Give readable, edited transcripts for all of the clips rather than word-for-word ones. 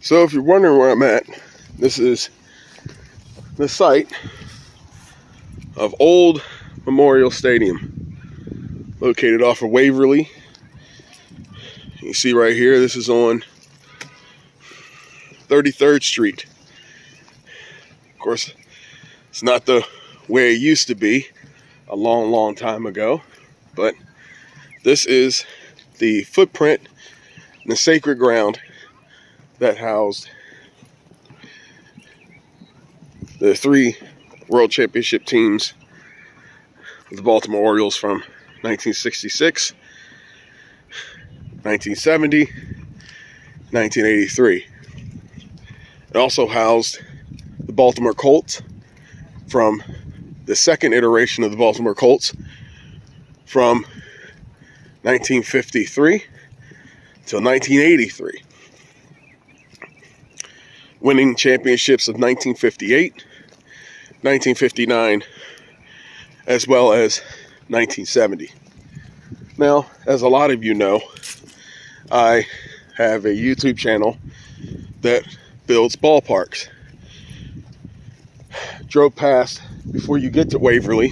So if you're wondering where I'm at, this is the site of Old Memorial Stadium, located off of Waverly. You see right here, this is on 33rd Street. Of course, it's not the way it used to be a long time ago, but this is the footprint and the sacred ground that housed the three World Championship teams of the Baltimore Orioles from 1966, 1970, 1983. It also housed the Baltimore Colts from the second iteration of the Baltimore Colts from 1953 till 1983. Winning championships of 1958, 1959, as well as 1970. Now, as a lot of you know, I have a YouTube channel that builds ballparks. Drove past before you get to Waverly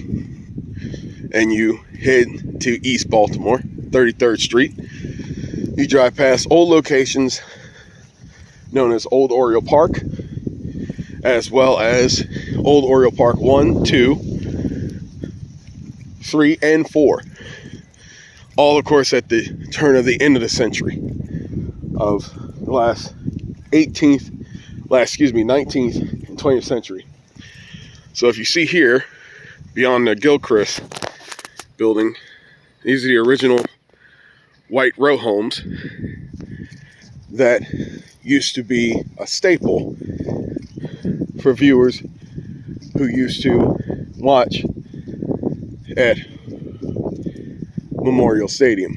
and you head to East Baltimore, 33rd Street. You drive past old locations known as Old Oriole Park, as well as Old Oriole Park 1, 2, 3, and 4. All, of course, at the turn of the end of the century of the 19th and 20th century. So if you see here, beyond the Gilchrist building, these are the original white row homes that used to be a staple for viewers who used to watch at Memorial Stadium.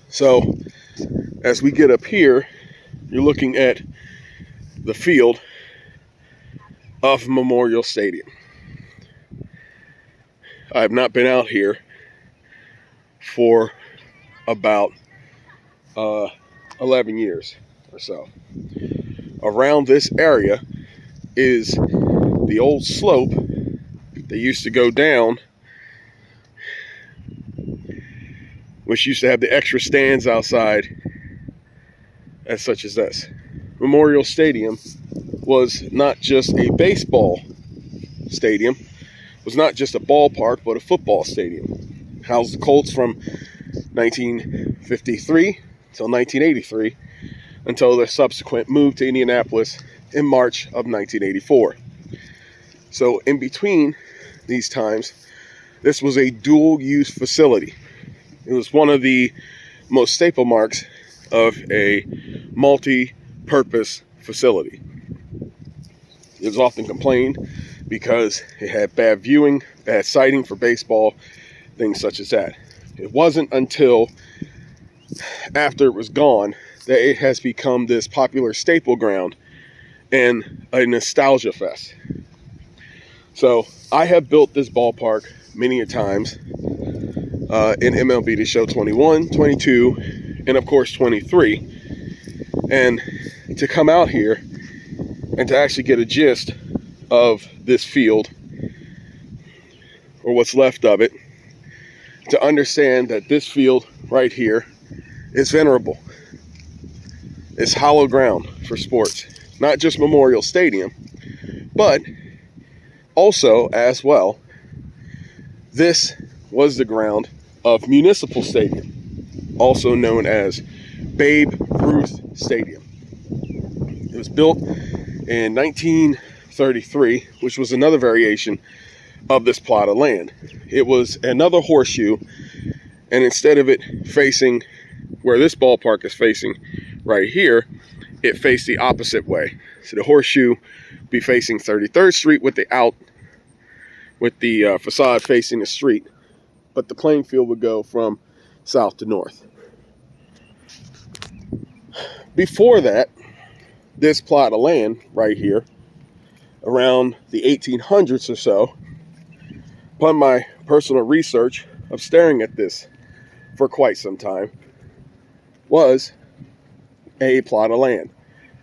So as we get up here, you're looking at the field of Memorial Stadium. I have not been out here for about 11 years or so. Around this area is the old slope that used to go down, which used to have the extra stands outside, as such as this. Memorial Stadium was not just a baseball stadium, was not just a ballpark, but a football stadium. It housed the Colts from 1953 till 1983, until their subsequent move to Indianapolis in March of 1984. So in between these times, this was a dual-use facility. It was one of the most staple marks of a multi-purpose facility. It was often complained because it had bad viewing, bad sighting for baseball, things such as that. It wasn't until after it was gone that it has become this popular staple ground and a nostalgia fest. So I have built this ballpark many a times in MLB The Show 21, 22, and of course 23. And to come out here and to actually get a gist of this field, or what's left of it, to understand that this field right here is venerable. It's hallowed ground for sports. Not just Memorial Stadium, but also, as well, this was the ground of Municipal Stadium, also known as Babe Ruth Stadium. It was built in 1933, which was another variation of this plot of land. It was another horseshoe, and instead of it facing where this ballpark is facing right here, it faced the opposite way. So the horseshoe be facing 33rd Street with the facade facing the street, but the playing field would go from south to north. Before that, this plot of land right here, around the 1800s or so, upon my personal research of staring at this for quite some time, was a plot of land.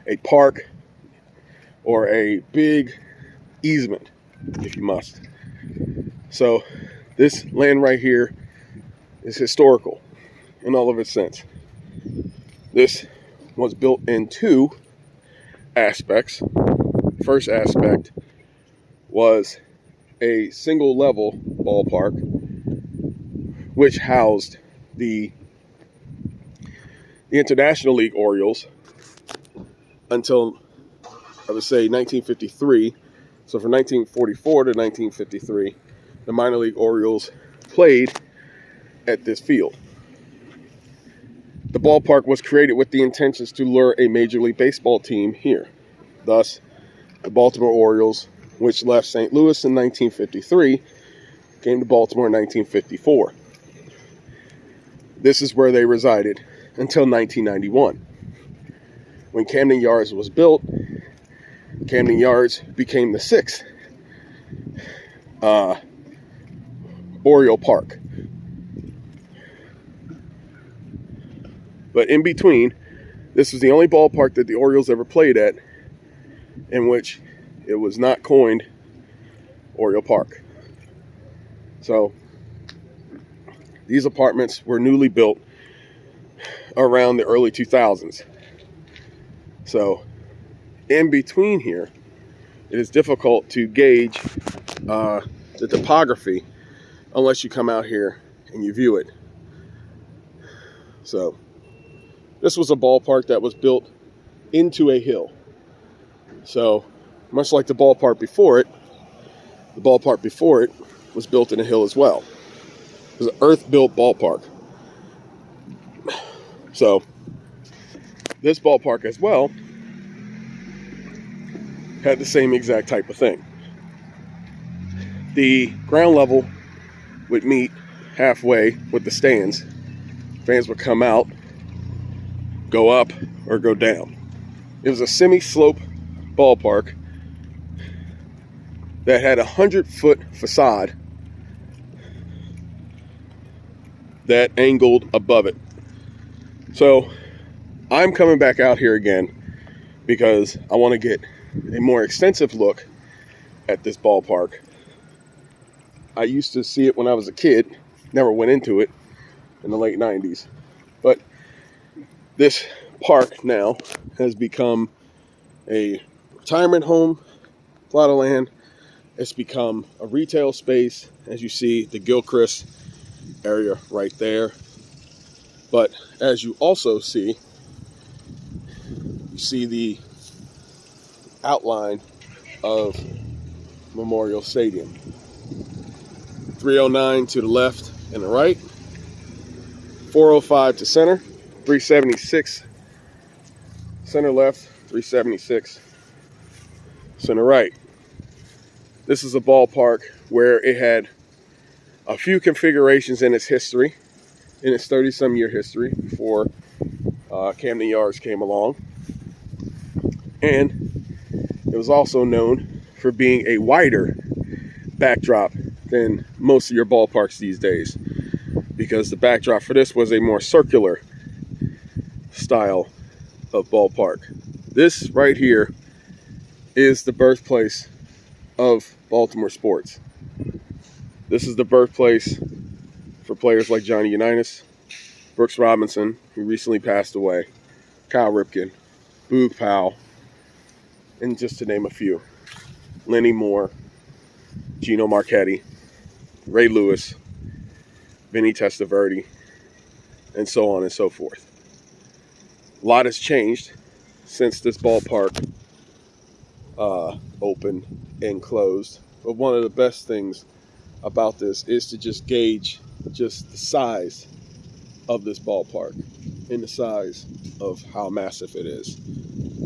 a park or a big easement, if you must. So this land right here is historical in all of its sense. This was built in two aspects. First aspect was a single level ballpark, which housed the International League Orioles until, I would say, 1953. So from 1944 to 1953, the minor league Orioles played at this field. The ballpark was created with the intentions to lure a Major League Baseball team here. Thus, the Baltimore Orioles, which left St. Louis in 1953, came to Baltimore in 1954. This is where they resided until 1991. When Camden Yards was built, Camden Yards became the sixth Oriole Park. But in between, this was the only ballpark that the Orioles ever played at in which it was not coined Oriole Park. So these apartments were newly built around the early 2000s. So in between here, it is difficult to gauge the topography unless you come out here and you view it. So this was a ballpark that was built into a hill. So much like the ballpark before it was built in a hill as well. It was an earth-built ballpark. So this ballpark as well had the same exact type of thing. The ground level would meet halfway with the stands. Fans would come out, go up, or go down. It was a semi-slope ballpark that had a 100-foot facade that angled above it. So I'm coming back out here again because I want to get a more extensive look at this ballpark. I used to see it when I was a kid, never went into it in the late 90s. But this park now has become a retirement home, plot of land. It's become a retail space, as you see the Gilchrist area right there. But as you also see, you see the outline of Memorial Stadium. 309 to the left and the right, 405 to center, 376 center left, 376 center right. This is a ballpark where it had a few configurations in its history, in its 30-some year history before Camden Yards came along. And it was also known for being a wider backdrop than most of your ballparks these days, because the backdrop for this was a more circular style of ballpark. This right here is the birthplace of Baltimore sports. This is the birthplace for players like Johnny Unitas, Brooks Robinson, who recently passed away, Kyle Ripken, Boog Powell, and just to name a few, Lenny Moore, Gino Marchetti, Ray Lewis, Vinny Testaverde, and so on and so forth. A lot has changed since this ballpark opened and closed. But one of the best things about this is to just gauge just the size of this ballpark and the size of how massive it is.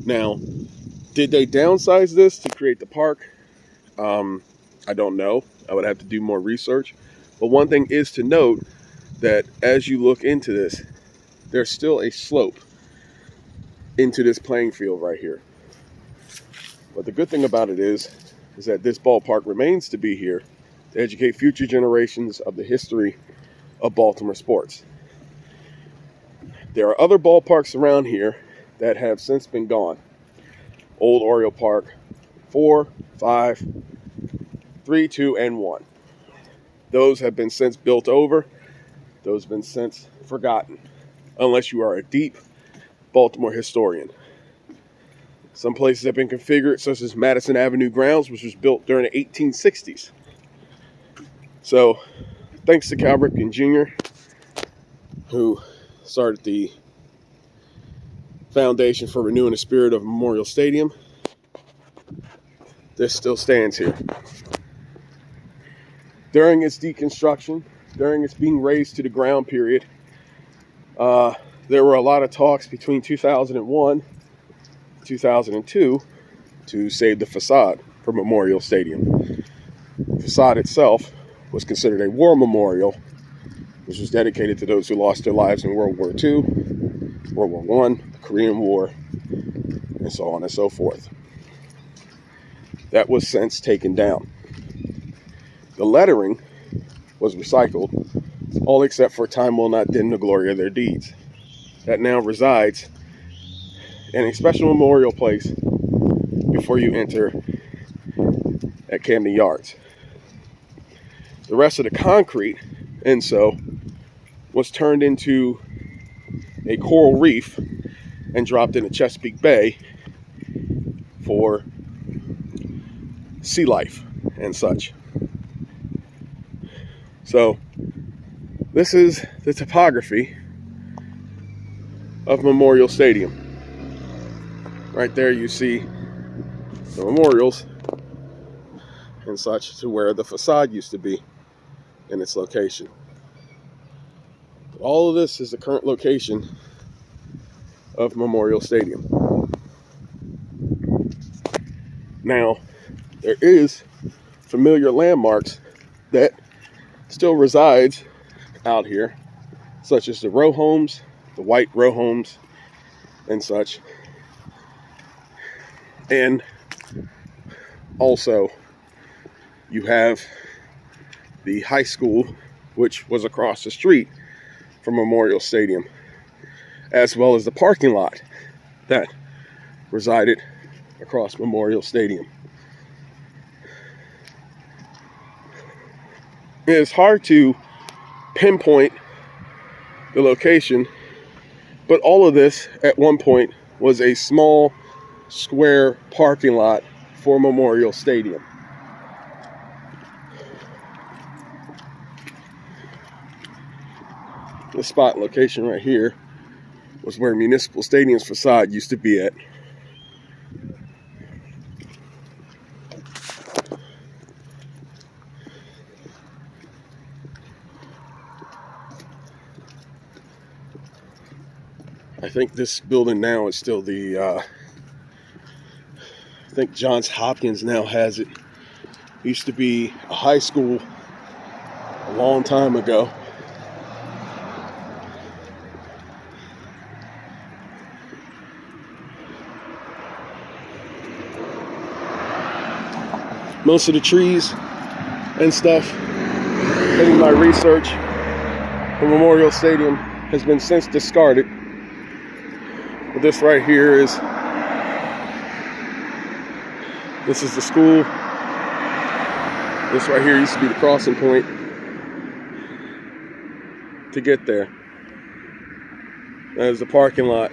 Now, did they downsize this to create the park? I don't know. I would have to do more research. But one thing is to note that as you look into this, there's still a slope into this playing field right here. But the good thing about it is that this ballpark remains to be here to educate future generations of the history of Baltimore sports. There are other ballparks around here that have since been gone. Old Oriole Park 4, 5, 3, 2, and 1. Those have been since built over. Those have been since forgotten, unless you are a deep Baltimore historian. Some places have been configured, such as Madison Avenue grounds, which was built during the 1860s. So, thanks to Cal Ripken Jr., who started the foundation for renewing the spirit of Memorial Stadium, this still stands here. During its deconstruction, during its being razed to the ground period, there were a lot of talks between 2001 2002 to save the facade for Memorial Stadium. The facade itself was considered a war memorial, which was dedicated to those who lost their lives in World War II, World War I, the Korean War, and so on and so forth. That was since taken down. The lettering was recycled, all except for "Time will not dim the glory of their deeds." That now resides in a special memorial place before you enter at Camden Yards. The rest of the concrete, and so, was turned into a coral reef and dropped into Chesapeake Bay for sea life and such. So, this is the topography of Memorial Stadium. Right there you see the memorials and such to where the facade used to be in its location. But all of this is the current location of Memorial Stadium. Now, there is familiar landmarks that still resides out here, such as the row homes, the white row homes, and such. And also, you have the high school, which was across the street from Memorial Stadium, as well as the parking lot that resided across Memorial Stadium. It is hard to pinpoint the location, but all of this at one point was a small square parking lot for Memorial Stadium. The spot location right here was where Municipal Stadium's facade used to be at. I think this building now is still I think Johns Hopkins now has it. Used to be a high school a long time ago. Most of the trees and stuff in my research for Memorial Stadium has been since discarded. But this right here is the school. This right here used to be the crossing point to get there. That is the parking lot.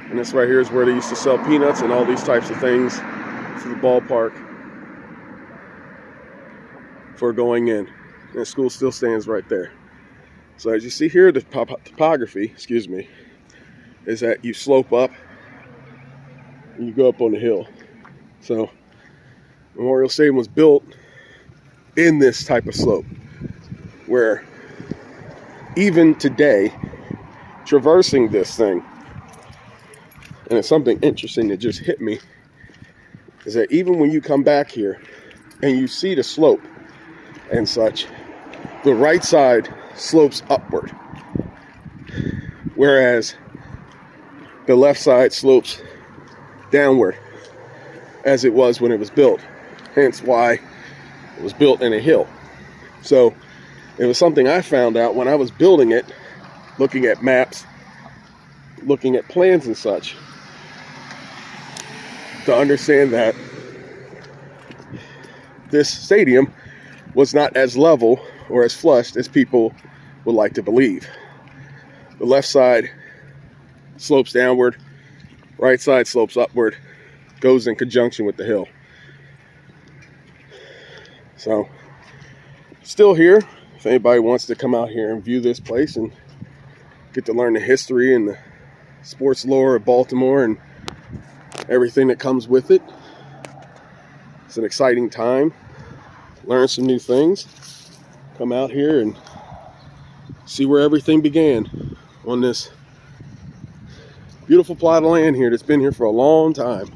And this right here is where they used to sell peanuts and all these types of things for the ballpark for going in. And the school still stands right there. So as you see here, the topography, is that you slope up and you go up on the hill. So Memorial Stadium was built in this type of slope, where even today, traversing this thing, and it's something interesting that just hit me, is that even when you come back here and you see the slope and such, the right side slopes upward, whereas the left side slopes downward, as it was when it was built. Hence why it was built in a hill. So it was something I found out when I was building it, looking at maps, looking at plans and such. to understand that this stadium was not as level or as flushed as people would like to believe. The left side slopes downward, right side slopes upward, goes in conjunction with the hill. So, still here, if anybody wants to come out here and view this place and get to learn the history and the sports lore of Baltimore and everything that comes with it. It's an exciting time. Learn some new things. Come out here and see where everything began on this beautiful plot of land here that's been here for a long time.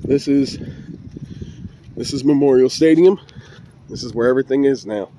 This is Memorial Stadium. This is where everything is now.